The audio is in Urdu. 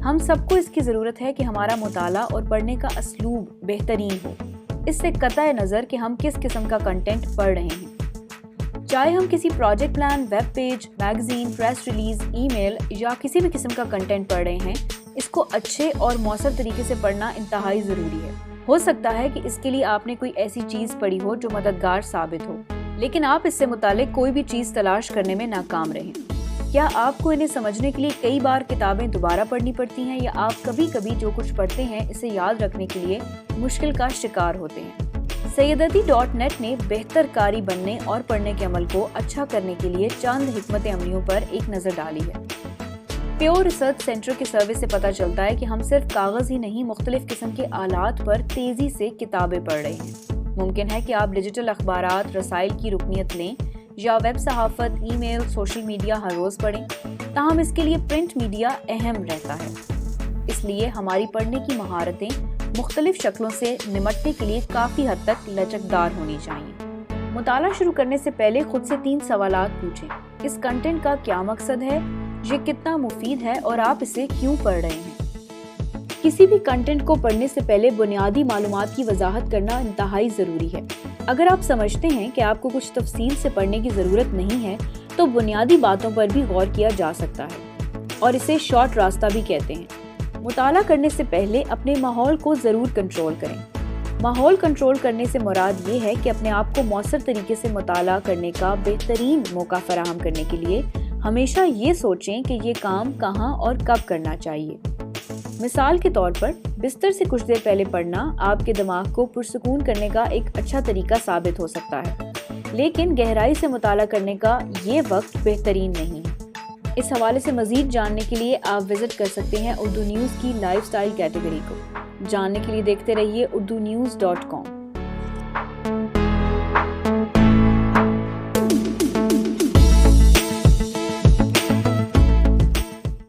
ہم سب کو اس کی ضرورت ہے کہ ہمارا مطالعہ اور پڑھنے کا اسلوب بہترین ہو، اس سے قطع نظر کہ ہم کس قسم کا کنٹینٹ پڑھ رہے ہیں۔ چاہے ہم کسی project plan, web page, magazine, press release, email یا کسی بھی قسم کا کنٹینٹ پڑھ رہے ہیں، اس کو اچھے اور مؤثر طریقے سے پڑھنا انتہائی ضروری ہے۔ ہو سکتا ہے کہ اس کے لیے آپ نے کوئی ایسی چیز پڑھی ہو جو مددگار ثابت ہو، لیکن آپ اس سے متعلق کوئی بھی چیز تلاش کرنے میں ناکام رہیں۔ کیا آپ کو انہیں سمجھنے کے لیے کئی بار کتابیں دوبارہ پڑھنی پڑتی ہیں، یا آپ کبھی کبھی جو کچھ پڑھتے ہیں اسے یاد رکھنے کے لیے مشکل کا شکار ہوتے ہیں؟ سیدتی.net نے بہتر قاری بننے اور پڑھنے کے عمل کو اچھا کرنے کے لیے چند حکمت عملیوں پر ایک نظر ڈالی ہے۔ پیو ریسرچ سینٹر کے سروے سے پتہ چلتا ہے کہ ہم صرف کاغذ ہی نہیں، مختلف قسم کے آلات پر تیزی سے کتابیں پڑھ رہے ہیں۔ ممکن ہے کہ آپ ڈیجیٹل اخبارات، رسائل کی رکنیت لیں یا ویب صحافت، ای میل، سوشل میڈیا ہر روز پڑھیں، تاہم اس کے لیے پرنٹ میڈیا اہم رہتا ہے۔ اس لیے ہماری پڑھنے کی مہارتیں مختلف شکلوں سے نمٹنے کے لیے کافی حد تک لچکدار ہونی چاہیے۔ مطالعہ شروع کرنے سے پہلے خود سے 3 سوالات پوچھیں۔ اس کنٹینٹ کا کیا مقصد ہے؟ یہ کتنا مفید ہے اور آپ اسے کیوں پڑھ رہے ہیں؟ کسی بھی کنٹینٹ کو پڑھنے سے پہلے بنیادی معلومات کی وضاحت کرنا انتہائی ضروری ہے۔ اگر آپ سمجھتے ہیں کہ آپ کو کچھ تفصیل سے پڑھنے کی ضرورت نہیں ہے، تو بنیادی باتوں پر بھی غور کیا جا سکتا ہے، اور اسے شارٹ راستہ بھی کہتے ہیں۔ مطالعہ کرنے سے پہلے اپنے ماحول کو ضرور کنٹرول کریں۔ ماحول کنٹرول کرنے سے مراد یہ ہے کہ اپنے آپ کو مؤثر طریقے سے مطالعہ کرنے کا بہترین موقع فراہم کرنے کے لیے ہمیشہ یہ سوچیں کہ یہ کام کہاں اور کب کرنا چاہیے۔ مثال کے طور پر، بستر سے کچھ دیر پہلے پڑھنا آپ کے دماغ کو پرسکون کرنے کا ایک اچھا طریقہ ثابت ہو سکتا ہے، لیکن گہرائی سے مطالعہ کرنے کا یہ وقت بہترین نہیں ہے۔ اس حوالے سے مزید جاننے کے لیے آپ وزٹ کر سکتے ہیں اردو نیوز کی لائف سٹائل کیٹیگری کو۔ جاننے کے لیے دیکھتے رہیے urdunews.com۔